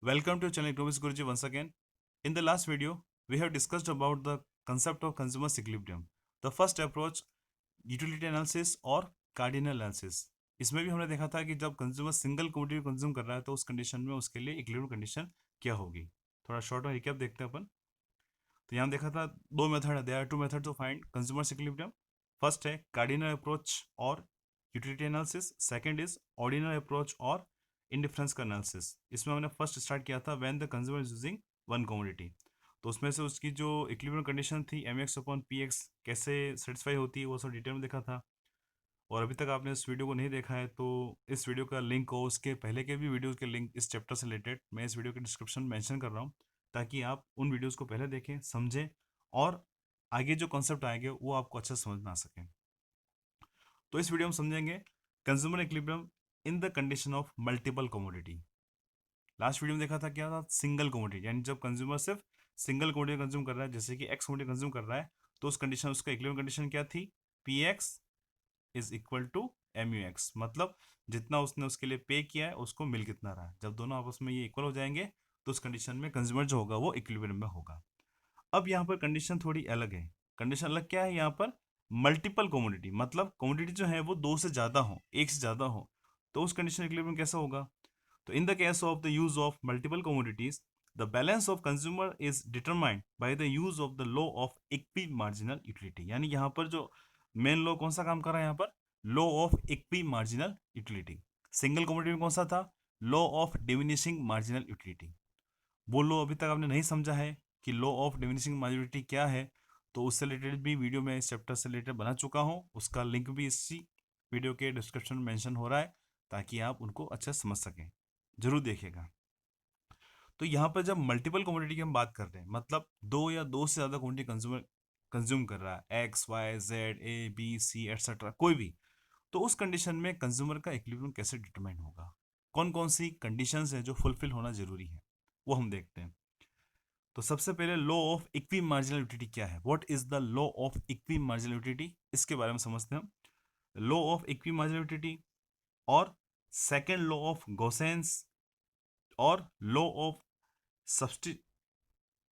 Welcome to channel Economics Guruji once again. In the last video, we have discussed about the concept of consumer equilibrium. The first approach, utility analysis और cardinal analysis. इसमें भी हमने देखा था कि जब consumer single commodity consume कर रहा है तो उस कंडीशन में उसके लिए इक्विलिब्रियम कंडीशन क्या होगी. थोड़ा शॉर्ट और रिकैप देखते हैं अपन. तो यहाँ देखा था दो मेथड है. There are two method to find consumer equilibrium. First है कार्डिनल अप्रोच और utility analysis. Second is ordinal approach और इंडिफरेंस का एनालिसिस. इसमें हमने फर्स्ट स्टार्ट किया था when the consumer is using one commodity. तो उसमें से उसकी जो इक्विलिब्रियम कंडीशन थी M X upon P X कैसे सेटिस्फाई होती है वो सब डिटेल में देखा था. और अभी तक आपने इस वीडियो को नहीं देखा है तो इस वीडियो का लिंक हो उसके पहले के भी वीडियोस के लिंक इस चैप्टर से रिलेटेड मैं इस वीडियो के डिस्क्रिप्शन में मेंशन कर रहा हूँ ताकि आप उन वीडियोस को पहले देखें समझें और आगे जो कॉन्सेप्ट आएंगे वो आपको अच्छे से समझ में आ सके. तो इस वीडियो में समझेंगे consumer equilibrium in the condition of multiple commodity. Last video में देखा था क्या था सिंगल कमोडिटी यानी जब कंज्यूमर सिर्फ सिंगल कमोडिटी कंज्यूम कर रहा है जैसे कि एक्स कमोडिटी कंज्यूम कर रहा है तो उस कंडीशन उसका इक्विलिब्रियम कंडीशन क्या थी. P X is equal to M U X. मतलब जितना उसने उसके लिए पे किया है उसको मिल कितना रहा है. जब दोनों आपस में ये इक्वल हो जाएंगे तो उस कंडीशन में कंज्यूमर जो होगा वो इक्विलिब्रियम में होगा. अब यहाँ पर कंडीशन थोड़ी अलग है. कंडीशन अलग क्या है यहाँ पर मल्टीपल कमोडिटी मतलब कमोडिटी जो है वो दो से ज़्यादा हो एक से ज़्यादा हो तो उस कंडीशन इक्विलिब्रियम कैसा होगा. तो in the case of the use of multiple commodities the balance of consumer is determined by the use of the law of equi marginal utility. यानी यहाँ पर जो मेन लॉ कौन सा काम कर रहा है यहाँ पर law of equi marginal utility. Single commodity में कौन सा था law of diminishing marginal utility. वो लॉ अभी तक आपने नहीं समझा है कि लॉ ऑफ डिमिनिशिंग मार्जिनल क्या है तो उससे रिलेटेड भी वीडियो में इस चैप्टर से रिलेटेड बना चुका हूँ. उसका लिंक भी इसी वीडियो के डिस्क्रिप्शन में मेंशन हो रहा है ताकि आप उनको अच्छा समझ सकें. जरूर देखिएगा. तो यहाँ पर जब मल्टीपल कमोडिटी की हम बात कर रहे हैं मतलब दो या दो से ज़्यादा कमोडिटी कंज्यूमर कंज्यूम कर रहा है X Y Z A B C etcetera कोई भी तो उस कंडीशन में कंज्यूमर का इक्विलिब्रियम कैसे डिटरमाइन होगा. कौन कौन सी कंडीशंस है जो फुलफिल होना जरूरी है वो हम देखते हैं. तो सबसे पहले law of equi marginal utility क्या है. What is the law of equi marginal utility इसके बारे में समझते हैं हम. Law of equi marginal utility और सेकेंड लॉ ऑफ गोसेंस और लॉ ऑफ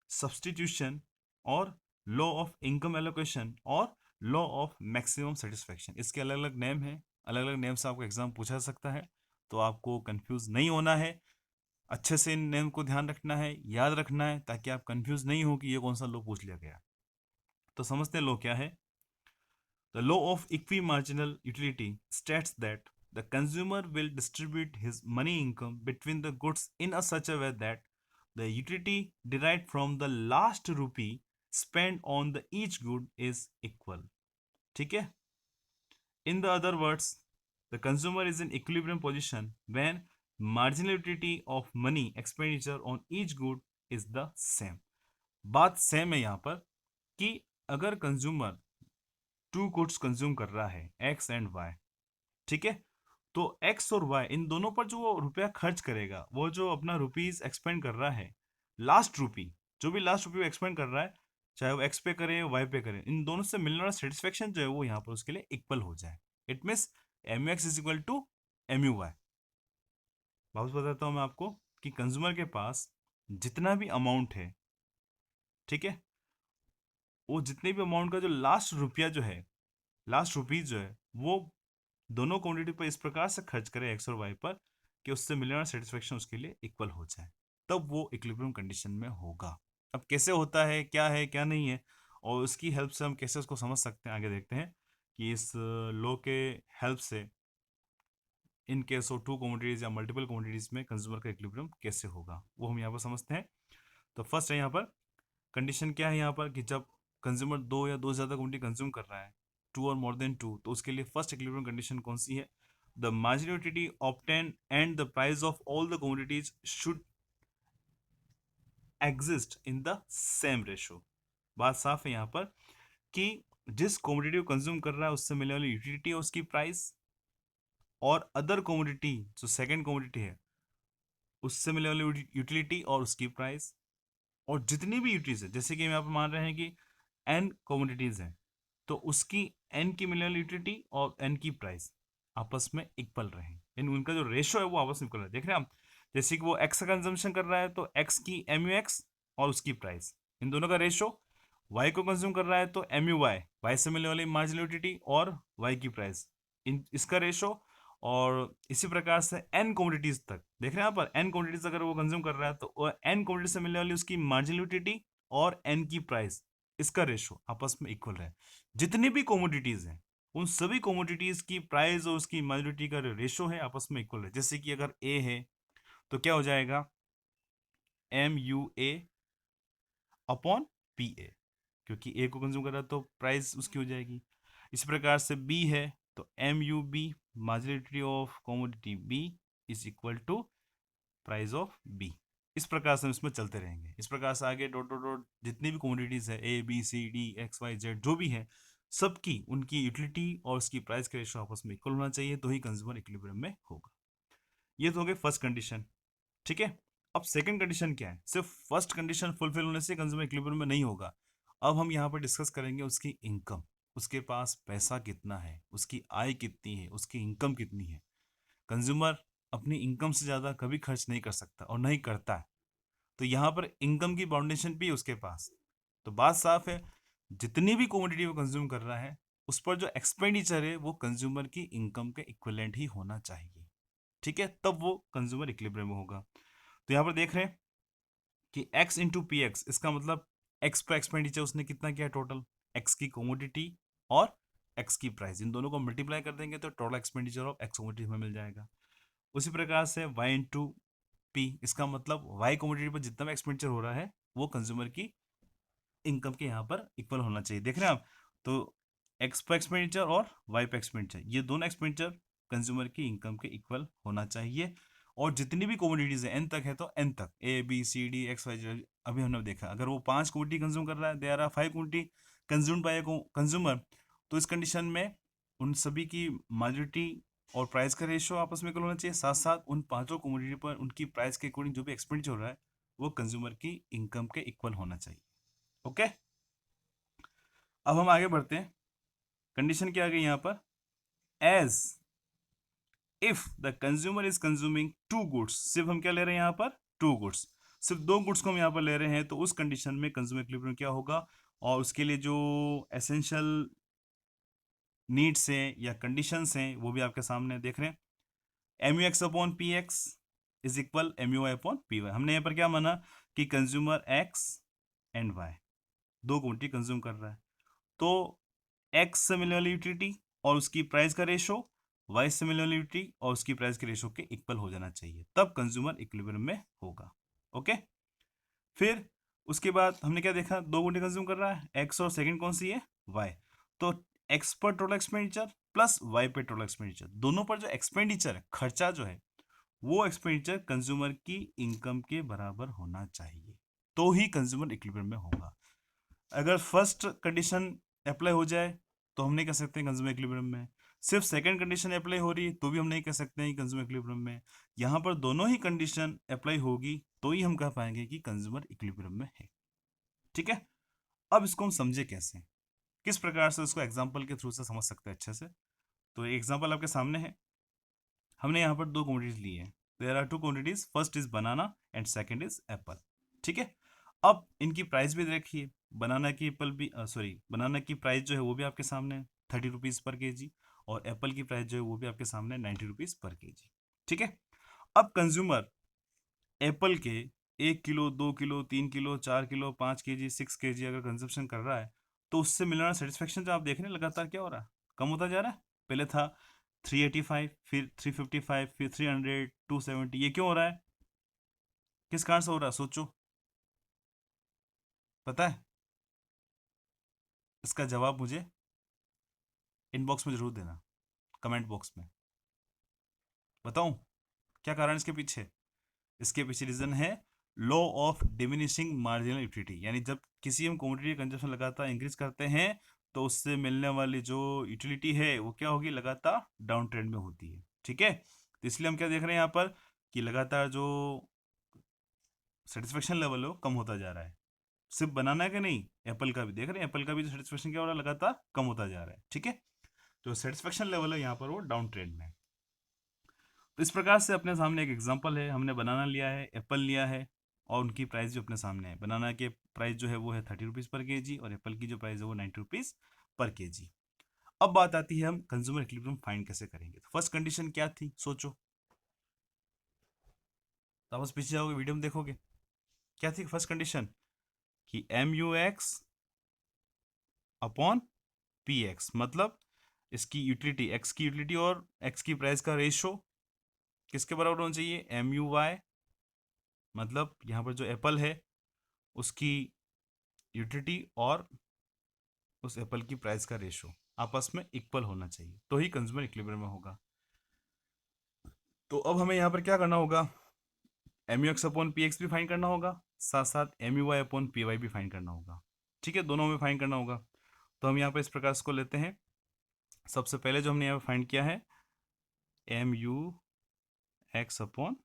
सब्सटीट्यूशन और लॉ ऑफ इनकम एलोकेशन और लॉ ऑफ मैक्सिमम सेटिस्फैक्शन. इसके अलग अलग नेम हैं. अलग अलग नेम से आपको एग्जाम पूछा जा सकता है तो आपको कंफ्यूज नहीं होना है. अच्छे से इन नेम को ध्यान रखना है याद रखना है ताकि आप कंफ्यूज नहीं हो कि ये कौन सा लॉ पूछ लिया गया. तो समझते हैं लॉ क्या है. The law of equi marginal utility states that the consumer will distribute his money income between the goods in a such a way that the utility derived from the last rupee spent on the each good is equal. ठीक है. In the other words, the consumer is in equilibrium position when marginal utility of money expenditure on each good is the same. बात same है यहाँ पर कि अगर consumer to goods consume कर रहा है एक्स एंड वाई ठीक है तो एक्स और वाई इन दोनों पर जो वो रुपया खर्च करेगा वो जो अपना रुपीज एक्सपेंड कर रहा है लास्ट रुपी जो भी लास्ट रुपी वो एक्सपेंड कर रहा है चाहे वो एक्स पे करे वाई पे करे इन दोनों से मिलने वाला सेटिस्फेक्शन जो है वो यहाँ पर उसके लिए इक्वल हो जाए. It means M X is equal to M U Y. वापस बताता हूँ मैं आपको कि कंज्यूमर के पास जितना भी अमाउंट है ठीक है वो जितने भी अमाउंट का जो लास्ट रुपया जो है लास्ट रुपीज जो है वो दोनों क्वांटिटी पर इस प्रकार से खर्च करे एक्स और वाई पर कि उससे मिलने वाला सेटिस्फेक्शन उसके लिए इक्वल हो जाए तब वो इक्विलिब्रियम कंडीशन में होगा. अब कैसे होता है क्या नहीं है और उसकी हेल्प से हम कैसे उसको समझ सकते हैं आगे देखते हैं कि इस लॉ के हेल्प से in case of to commodities या मल्टीपल कमोडिटीज में कंज्यूमर का इक्विलिब्रियम कैसे होगा वो हम यहाँ पर समझते हैं. तो फर्स्ट है यहाँ पर कंडीशन क्या है यहाँ पर कि जब कंज्यूमर दो या दो से ज़्यादा कमोडिटी कंज्यूम कर रहा है टू और मोर देन टू तो उसके लिए फर्स्ट इक्विलिब्रियम कंडीशन कौन सी है. The marginal utility obtain and the price of all the commodities should exist in the same ratio. बात साफ है यहाँ पर कि जिस कमोडिटी को कंज्यूम कर रहा है उससे मिलने वाली यूटिलिटी है उसकी प्राइस और अदर कमोडिटी जो सेकेंड कमोडिटी है उससे मिलने वाली यूटिलिटी और उसकी प्राइस और जितनी भी यूटिलिटीज है जैसे कि हम यहाँ पर मान रहे हैं कि एन कमोडिटीज हैं तो उसकी एन की मिलने वाली यूटिलिटी और एन की प्राइस आपस में इक्वल रहे इन उनका जो रेशो है वो आपस में इक्वल रहे. देख रहे हैं आप जैसे कि वो एक्स का कंजम्पशन कर रहा है तो एक्स की एम यू एक्स और उसकी प्राइस, इन दोनों का रेशो। वाई को कंज्यूम कर रहा है तो एम यू वाई, वाई से मिलने वाली मार्जिनल यूटिलिटी और वाई की प्राइस, इन इसका रेशो। और इसी प्रकार से एन क्वांटिटीज तक देख रहे हैं यहाँ पर, एन क्वांटिटीज अगर वो कंज्यूम कर रहा है तो एन क्वांटिटी से मिलने वाली उसकी मार्जिनल यूटिलिटी और एन की प्राइस, इसका रेशो आपस में इक्वल है। जितनी भी कमोडिटीज हैं उन सभी कमोडिटीज की प्राइस और उसकी मार्जिनल का रेशो है आपस में इक्वल है। जैसे कि अगर ए है तो क्या हो जाएगा, M U A upon P A, क्योंकि ए को कंज्यूम कर रहा है तो प्राइस उसकी हो जाएगी। इसी प्रकार से बी है तो M U B marginality of commodity B is equal to price of B. इस प्रकार से हम इसमें चलते रहेंगे। इस प्रकार से आगे डॉट डॉट डॉट जितनी भी कमोडिटीज है A B C D X Y Z जो भी है, सबकी उनकी यूटिलिटी और उसकी प्राइस का रेशो आपस में इक्वल होना चाहिए, तो ही कंज्यूमर इक्विलिब्रियम में होगा। ये तो हो गई फर्स्ट कंडीशन, ठीक है। अब सेकंड कंडीशन क्या है, सिर्फ फर्स्ट कंडीशन फुलफिल होने से कंज्यूमर इक्विलिब्रियम में नहीं होगा। अब हम यहाँ पर डिस्कस करेंगे उसकी इनकम, उसके पास पैसा कितना है, उसकी आय कितनी है, उसकी इनकम कितनी है। कंज्यूमर अपनी इनकम से ज़्यादा कभी खर्च नहीं कर सकता और नहीं करता है, तो यहाँ पर इनकम की बाउंडेशन भी है उसके पास। तो बात साफ है, जितनी भी कमोडिटी वो कंज्यूम कर रहा है उस पर जो एक्सपेंडिचर है वो कंज्यूमर की इनकम के इक्विवेलेंट ही होना चाहिए, ठीक है, तब वो कंज्यूमर इक्विलिब्रियम में होगा। तो यहाँ पर देख रहे हैं कि x इंटू पी एक्स, इसका मतलब x पर एक्सपेंडिचर उसने कितना किया टोटल, x की कमोडिटी और x की प्राइस, इन दोनों को मल्टीप्लाई कर देंगे तो total expenditure of x commodity हमें मिल जाएगा। उसी प्रकार से y इंटू पी, इसका मतलब y कमोडिटी पर जितना भी एक्सपेंडिचर हो रहा है वो कंज्यूमर की इनकम के यहाँ पर इक्वल होना चाहिए। देख रहे हैं आप, तो x पर एक्सपेंडिचर और y पर एक्सपेंडिचर, ये दोनों एक्सपेंडिचर कंज्यूमर की इनकम के इक्वल होना चाहिए। और जितनी भी कमोडिटीज है एन तक है तो एन तक A B C D X Y Z, अभी हमने देखा अगर वो 5 कमोडिटी कंज्यूम कर रहा है, there are 5 commodity consume by consumer, तो इस कंडीशन में उन सभी की मार्जिनलिटी और प्राइस का रेशियो आपस में इक्वल होना चाहिए। साथ साथ उन पांचों कमोडिटी पर उनकी प्राइस के अकॉर्डिंग जो भी एक्सपेंडिचर हो रहा है वो कंज्यूमर की इनकम के इक्वल होना चाहिए। ओके, अब हम आगे बढ़ते हैं। कंडीशन क्या आ गई यहाँ पर, as if the consumer is consuming two goods, सिर्फ हम क्या ले रहे हैं यहाँ पर, टू गुड्स, सिर्फ दो गुड्स को हम यहाँ पर ले रहे हैं, तो उस कंडीशन में कंज्यूमर इक्विलिब्रियम क्या होगा। और उसके लिए जो एसेंशियल नीड्स हैं या कंडीशंस हैं वो भी आपके सामने देख रहे हैं। M U X upon P X is equal M U Y upon P Y. हमने यहाँ पर क्या माना कि कंज्यूमर एक्स एंड वाई दो क्वांटिटी कंज्यूम कर रहा है, तो एक्स से मिलने वाली यूटिलिटी और उसकी प्राइस का रेशो वाई से मिलने वाली यूटिलिटी और उसकी प्राइस के रेशो के इक्वल हो जाना चाहिए, तब कंज्यूमर इक्विलिब्रियम में होगा। ओके, फिर उसके बाद हमने क्या देखा, दो घंटे कंज्यूम कर रहा है एक्स और सेकंड कौन सी है, वाई। तो एक्स पर टोटल एक्सपेंडिचर प्लस वाई पर टोटल एक्सपेंडिचर, दोनों पर जो एक्सपेंडिचर है, खर्चा जो है, वो एक्सपेंडिचर कंज्यूमर की इनकम के बराबर होना चाहिए, तो ही कंज्यूमर इक्विलिब्रियम में होगा। अगर फर्स्ट कंडीशन अप्लाई हो जाए तो हम नहीं कह सकते कंज्यूमर इक्विलिब्रियम में, सिर्फ सेकंड कंडीशन अप्लाई हो रही है तो भी हम नहीं कह सकते हैं कंज्यूमर इक्विलिब्रियम में। यहाँ पर दोनों ही कंडीशन अप्लाई होगी तो ही हम कह पाएंगे कि कंज्यूमर इक्विलिब्रियम में है, ठीक है। अब इसको हम समझे कैसे, किस प्रकार से उसको एग्जाम्पल के थ्रू से समझ सकते हैं अच्छे से। तो एग्जाम्पल आपके सामने है, हमने यहाँ पर दो क्वांटिटीज ली है, there are two quantities, first is banana and second is apple, ठीक है। अब इनकी प्राइस भी देखिए, बनाना की एप्पल भी बनाना की प्राइस जो है वो भी आपके सामने 30 रुपीज़ पर केजी, और एप्पल की प्राइस जो है वो भी आपके सामने 90 रुपीज़ पर केजी, ठीक है। अब कंज्यूमर एप्पल के 1 kilo 2 kilo 3 kilo 4 kilo 5 KG 6 KG अगर कंजप्शन कर रहा है, तो उससे मिलने वाला सेटिस्फेक्शन जो आप देख रहे हैं लगातार क्या हो रहा है, कम होता जा रहा है। पहले था 385, फिर 355, फिर 300, 270, ये क्यों हो रहा है, किस कारण से हो रहा है, सोचो, पता है? इसका जवाब मुझे इनबॉक्स में जरूर देना, कमेंट बॉक्स में। बताऊं क्या कारण इसके पीछे, इसके पीछे रीजन है law of diminishing marginal utility, यानी जब किसी हम कमोडिटी कंजप्शन लगातार इंक्रीज करते हैं तो उससे मिलने वाली जो यूटिलिटी है वो क्या होगी, लगातार डाउन ट्रेंड में होती है, ठीक है। तो इसलिए हम क्या देख रहे हैं यहाँ पर कि लगातार जो सेटिस्फेक्शन लेवल है वो कम होता जा रहा है। सिर्फ बनाना है कि नहीं, एप्पल का भी देख रहे हैं, एप्पल का भी जो सेटिस्फेक्शन क्या हो रहा है, लगातार कम होता जा रहा है, ठीक है। जो सेटिस्फेक्शन लेवल है यहाँ पर वो डाउन ट्रेंड में है। तो इस प्रकार से अपने सामने एक एग्जांपल है, हमने बनाना लिया है, एप्पल लिया है और उनकी प्राइस जो अपने सामने है। बनाना के प्राइस जो है वो है 30 रुपीज़ पर केजी और एप्पल की जो प्राइस है वो 90 रुपीज़ पर केजी। अब बात आती है हम कंज्यूमर इक्विलिब्रियम फाइंड कैसे करेंगे। तो फर्स्ट कंडीशन क्या थी, सोचो। तो वापस पीछे जाओगे, वीडियो में देखोगे क्या थी फर्स्ट कंडीशन, कि M U X upon P X, मतलब इसकी यूटिलिटी, एक्स की यूटिलिटी और एक्स की प्राइस का रेशो किसके बराबर होना चाहिए, एम यू वाई, मतलब यहाँ पर जो एप्पल है उसकी यूटिलिटी और उस एप्पल की प्राइस का रेशो आपस में इक्वल होना चाहिए, तो ही कंज्यूमर इक्विलिब्रियम में होगा। तो अब हमें यहाँ पर क्या करना होगा, M U X upon P X भी फाइंड करना होगा, साथ साथ M U Y upon P Y भी फाइंड करना होगा। ठीक है, दोनों में फाइंड करना होगा। तो हम यहाँ पर इस प्रकार इसको लेते हैं। सबसे पहले जो हमने यहाँ पर फाइंड किया है M U X upon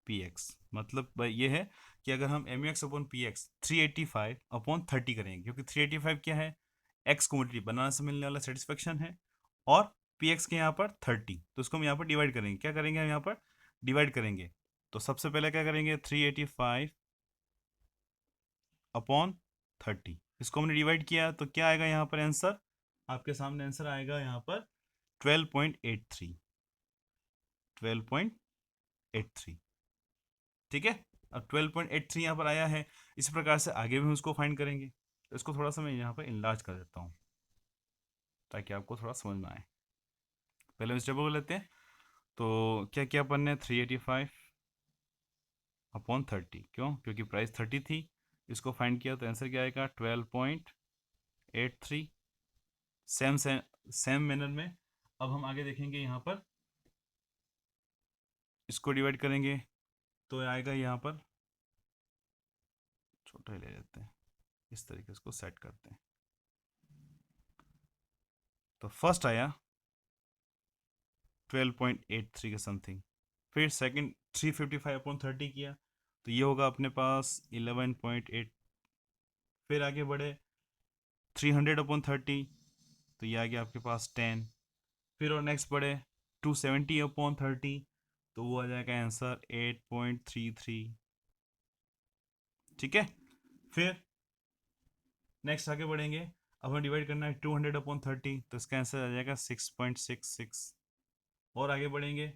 P X, मतलब ये है कि अगर हम M U X upon P X 385 upon 30 करेंगे, क्योंकि 385 क्या है, एक्स क्वांटिटी बनाना से मिलने वाला सेटिस्फेक्शन है, और पी एक्स के यहाँ पर 30, तो इसको हम यहाँ पर डिवाइड करेंगे। क्या करेंगे हम यहाँ पर डिवाइड करेंगे, तो सबसे पहले क्या करेंगे 385 अपॉन 30, इसको हमने डिवाइड किया तो क्या आएगा यहाँ पर आंसर, आपके सामने आंसर आएगा यहाँ पर 12.83, 12.83। ठीक है, अब 12.83 यहाँ पर आया है। इस प्रकार से आगे भी हम उसको फाइंड करेंगे। तो इसको थोड़ा सा मैं यहाँ पर इनलार्ज कर देता हूँ ताकि आपको थोड़ा समझ में आए। पहले इस टेबल को लेते हैं। तो क्या क्या अपन ने 385 अपॉन 30, क्यों, क्योंकि प्राइस 30 थी, इसको फाइंड किया तो आंसर क्या आएगा 12.83। सेम सेम मैनर में अब हम आगे देखेंगे, यहाँ पर इसको डिवाइड करेंगे तो आएगा यहाँ पर, छोटा ही ले लेते हैं, इस तरीके से इसको सेट करते हैं। तो फर्स्ट आया 12.83 के समथिंग, फिर सेकंड 355 अपॉन 30 किया तो ये होगा अपने पास 11.8, फिर आगे बढ़े 300 अपॉन 30 तो ये आ गया आपके पास 10, फिर और नेक्स्ट बढ़े 270 अपॉन 30 तो वो आ जाएगा आंसर 8.33। ठीक है, फिर नेक्स्ट आगे बढ़ेंगे, अब हमें डिवाइड करना है 200 अपॉन 30 तो इसका आंसर आ जाएगा 6.66, और आगे बढ़ेंगे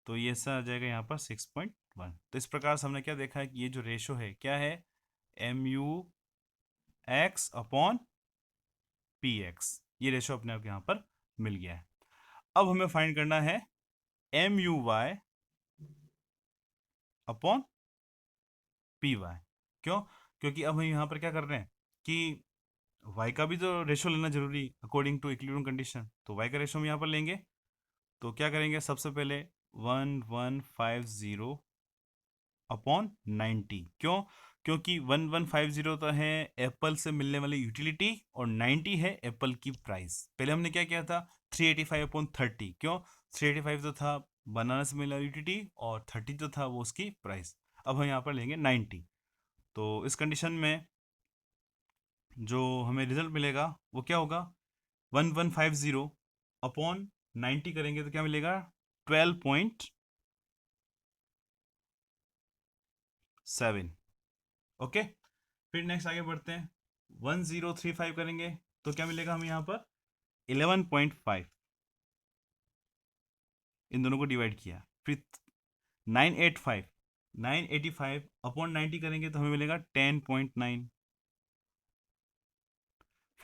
तो ये ऐसा आ जाएगा यहाँ पर 6.1। तो इस प्रकार से हमने क्या देखा है कि ये जो रेशो है क्या है, M U X upon P X, ये रेशो अपने आप यहाँ पर मिल गया है। अब हमें फाइंड करना है M U Y upon P Y, क्यों, क्योंकि अब हम यहाँ पर क्या कर रहे हैं कि y का भी तो रेशो लेना जरूरी अकॉर्डिंग टू इक्विलिब्रियम कंडीशन, तो y का रेशो हम यहाँ पर लेंगे। तो क्या करेंगे, सबसे पहले 1150 अपॉन 90, क्यों, क्योंकि 1150 तो है एप्पल से मिलने वाली यूटिलिटी और 90 है एप्पल की प्राइस। पहले हमने क्या किया था 385 अपॉन 30, क्यों, 385 तो था बनाना से मिलने वाली यूटिलिटी और 30 जो था वो उसकी प्राइस। अब हम यहाँ पर लेंगे 90, तो इस कंडीशन में जो हमें रिजल्ट मिलेगा वो क्या होगा, 1150 अपॉन 90 करेंगे तो क्या मिलेगा 12.7। ओके, फिर नेक्स्ट आगे बढ़ते हैं, 1035 करेंगे तो क्या मिलेगा हमें यहाँ पर 11.5, इन दोनों को डिवाइड किया। फिर 985 अपॉन 90 करेंगे तो हमें मिलेगा 10.9।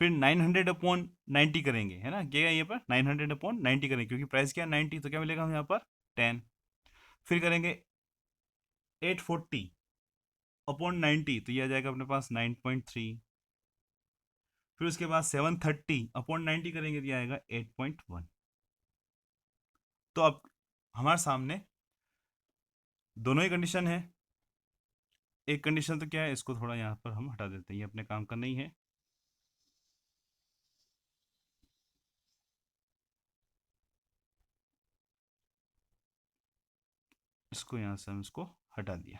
फिर 900 अपॉन 90 करेंगे, है ना, क्या ये पर 900 अपॉन 90 करेंगे क्योंकि प्राइस क्या है 90, तो क्या मिलेगा हमें यहाँ पर 10। फिर करेंगे 840 अपॉन 90 तो ये आ जाएगा अपने पास 9.3। फिर उसके बाद 730 अपॉन 90 करेंगे तो ये आएगा 8.1। तो अब हमारे सामने दोनों ही कंडीशन है। एक कंडीशन तो क्या है, इसको थोड़ा यहाँ पर हम हटा देते हैं, ये अपने काम का नहीं है। इसको यहाँ से हम इसको हटा दिया।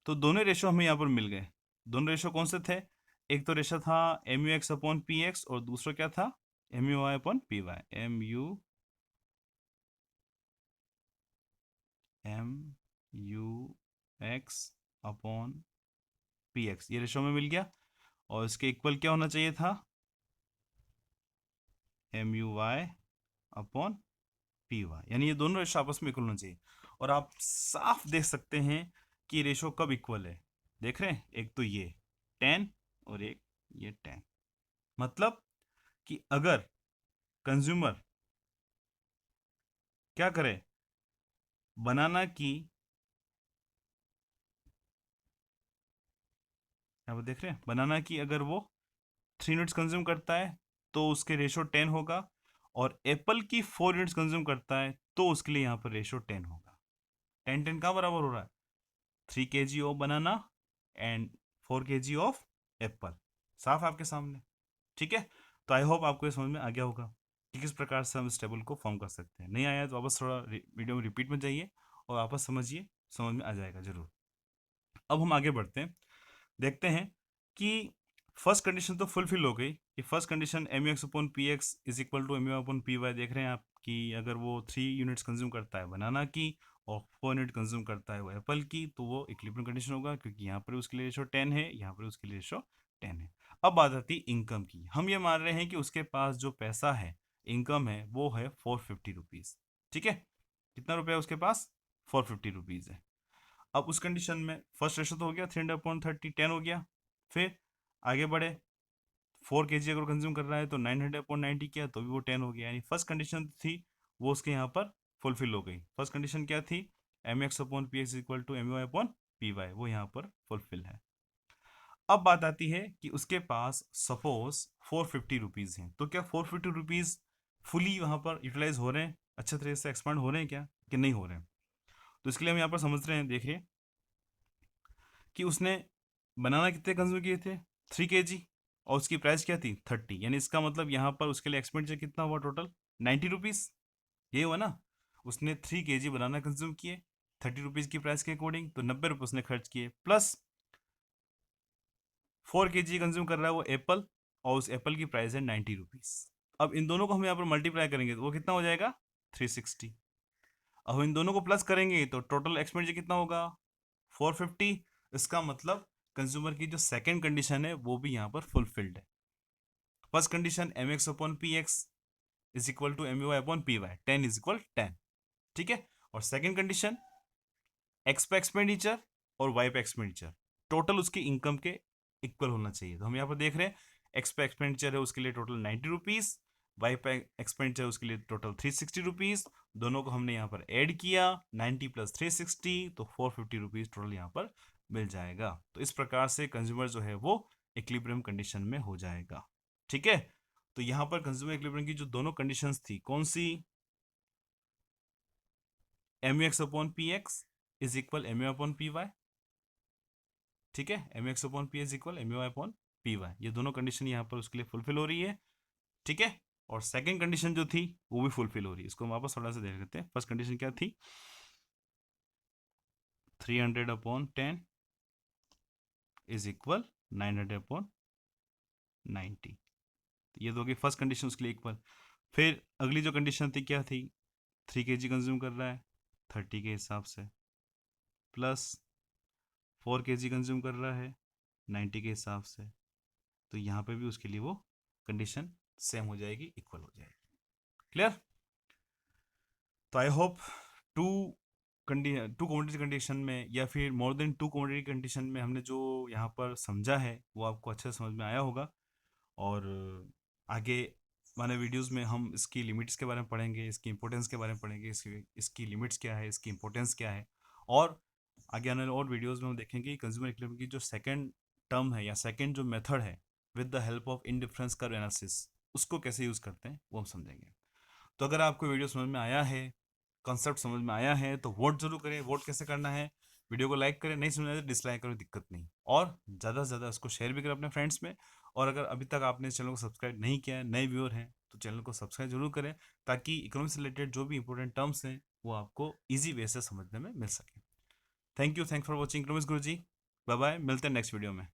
तो दोनों रेशो हमें यहाँ पर मिल गए। दोनों रेशो कौन से थे, एक तो रेशो था M U X upon P X और दूसरा क्या था M U Y upon P Y, M U MUX/PX, ये रेशो में मिल गया। और इसके इक्वल क्या होना चाहिए था? MUY/PY, यानी ये दोनों रेशो आपस में इक्वल होना चाहिए। और आप साफ देख सकते हैं कि रेशो कब इक्वल है। देख रहे हैं, एक तो ये 10 और एक ये 10। मतलब कि अगर कंज्यूमर क्या करे, बनाना की, आप देख रहे हैं, बनाना की अगर वो 3 यूनिट्स कंज्यूम करता है तो उसके रेशो 10 होगा, और एप्पल की 4 यूनिट्स कंज्यूम करता है तो उसके लिए यहाँ पर रेशो 10 होगा। 10 कहाँ बराबर हो रहा है? 3 kg of banana and 4 kg of Apple. साफ आपके सामने, ठीक है। तो आई होप आपको ये समझ में आ गया होगा कि किस प्रकार से हम इस टेबल को फॉर्म कर सकते हैं। नहीं आया तो वापस थोड़ा वीडियो में रिपीट में जाइए और वापस समझिए, समझ में आ जाएगा जरूर। अब हम आगे बढ़ते हैं, देखते हैं कि फर्स्ट कंडीशन तो फुलफिल हो गई कि first condition MUX/PX is equal to MUY/PY। देख रहे हैं आप कि अगर वो 3 यूनिट्स कंज्यूम करता है बनाना की और 4 यूनिट कंज्यूम करता है वो एप्पल की, तो वो इक्विलिब्रियम कंडीशन होगा, क्योंकि यहाँ पर उसके लिए रेशो 10 है, यहाँ पर उसके लिए रेशो 10 है। अब बात आती है इनकम की। हम ये मान रहे हैं कि उसके पास जो पैसा है, इनकम है, वो है 450 रुपीज़। ठीक है, कितना रुपया उसके पास? 450 रुपीज़ है। अब उस कंडीशन में फर्स्ट रेशो तो हो गया 300/30, 10 हो गया। फिर आगे बढ़े, 4 kg अगर कंज्यूम कर रहा है तो 900/90 किया तो भी वो 10 हो गया। यानी फर्स्ट कंडीशन थी वो उसके यहाँ पर फुलफिल हो गई। फर्स्ट कंडीशन क्या थी? MUX/PX इक्वल टू MUY/PY, वो यहाँ पर फुलफिल है। अब बात आती है कि उसके पास सपोज 450 रुपीज़ हैं, तो क्या 450 रुपीज़ फुली वहाँ पर यूटिलाइज हो रहे हैं, अच्छे तरह से एक्सपांड हो रहे हैं क्या, कि नहीं हो रहे हैं? तो इसके लिए हम यहाँ पर समझ रहे हैं, देखिए कि उसने बनाना कितने कंज्यूम किए थे? 3 kg, और उसकी प्राइस क्या थी? 30। यानी इसका मतलब यहाँ पर उसके लिए एक्सपेंडिचर कितना हुआ टोटल? 90 रुपीज़। ये हुआ ना, उसने 3 kg बनाना कंज्यूम किए 30 रुपीज़ की प्राइस के अकॉर्डिंग, तो 90 रुपये उसने खर्च किए, प्लस 4 kg कंज्यूम कर रहा है वो एप्पल, और उस एप्पल की प्राइस है 90 रुपीज़। अब इन दोनों को हम यहाँ पर मल्टीप्लाई करेंगे तो वो कितना हो जाएगा? 360। अब इन दोनों को प्लस करेंगे तो टोटल एक्सपेंडिचर कितना होगा? 450। इसका मतलब कंज्यूमर की जो सेकंड कंडीशन है वो भी यहाँ पर फुलफिल्ड है। First condition MX/PX is equal to MUY/PY, 10 is equal 10, ठीक है। और सेकंड कंडीशन, एक्स पे एक्सपेंडिचर और वाई पे एक्सपेंडिचर टोटल उसकी इनकम के इक्वल होना चाहिए। तो हम यहाँ पर देख रहे हैं एक्स पे एक्सपेंडिचर है उसके लिए टोटल 90 रुपीज़, वाई पे एक्सपेंडिचर उसके लिए टोटल 360 रुपीज़। दोनों को हमने यहाँ पर ऐड किया, 90 प्लस 360 तो 450 रुपीज़ टोटल यहाँ पर मिल जाएगा। तो इस प्रकार से कंज्यूमर जो है वो इक्विलिब्रियम कंडीशन में हो जाएगा, ठीक है। तो यहाँ पर कंज्यूमर इक्विलिब्रियम की जो दोनों कंडीशंस थी, कौन सी? MUX/PX इज इक्वल MUY/PY, ठीक है। MUX/PY इज इक्वल MUY/PY, ये दोनों कंडीशन यहाँ पर उसके लिए फुलफिल हो रही है, ठीक है। और सेकंड कंडीशन जो थी वो भी फुलफिल हो रही है। इसको हम वापस थोड़ा सा देख लेते हैं। फर्स्ट कंडीशन क्या थी? 300/10 इज इक्वल 900/90, ये दो की फर्स्ट कंडीशन उसके लिए इक्वल। फिर अगली जो कंडीशन थी क्या थी? 3 kg कंज्यूम कर रहा है 30 के हिसाब से, प्लस 4 kg कंज्यूम कर रहा है 90 के हिसाब से, तो यहाँ पे भी उसके लिए वो कंडीशन सेम हो जाएगी, इक्वल हो जाएगी। क्लियर? तो I hope two commodity condition में या फिर मोर देन 2 कमोडिटी कंडीशन में हमने जो यहाँ पर समझा है वो आपको अच्छे से समझ में आया होगा। और आगे वाले वीडियोस में हम इसकी लिमिट्स के बारे में पढ़ेंगे, इसकी इंपॉर्टेंस के बारे में पढ़ेंगे, इसकी लिमिट्स क्या है, इसकी इंपॉर्टेंस क्या है। और आगे आने वाले और वीडियोस में हम देखेंगे कि कंज्यूमर इक्विलिब्रियम की जो सेकंड टर्म है या सेकंड जो मेथड है with the help of indifference curve analysis, उसको कैसे यूज़ करते हैं वो हम समझेंगे। तो अगर आपको वीडियो समझ में आया है, कॉन्सेप्ट समझ में आया है, तो वोट जरूर करें। वोट कैसे करना है? वीडियो को लाइक करें, नहीं समझ आए तो डिसलाइक करें, दिक्कत नहीं। और ज़्यादा से ज़्यादा इसको शेयर भी करें अपने फ्रेंड्स में। और अगर अभी तक आपने इस चैनल को सब्सक्राइब नहीं किया है, नए व्यूअर हैं, तो चैनल को सब्सक्राइब जरूर करें, ताकि इकोनॉमिक्स से रिलेटेड जो भी इंपॉर्टेंट टर्म्स हैं वो आपको ईजी वे से समझने में मिल सके। Thank you for watching economics Guruji. Bye bye, मिलते हैं नेक्स्ट वीडियो में।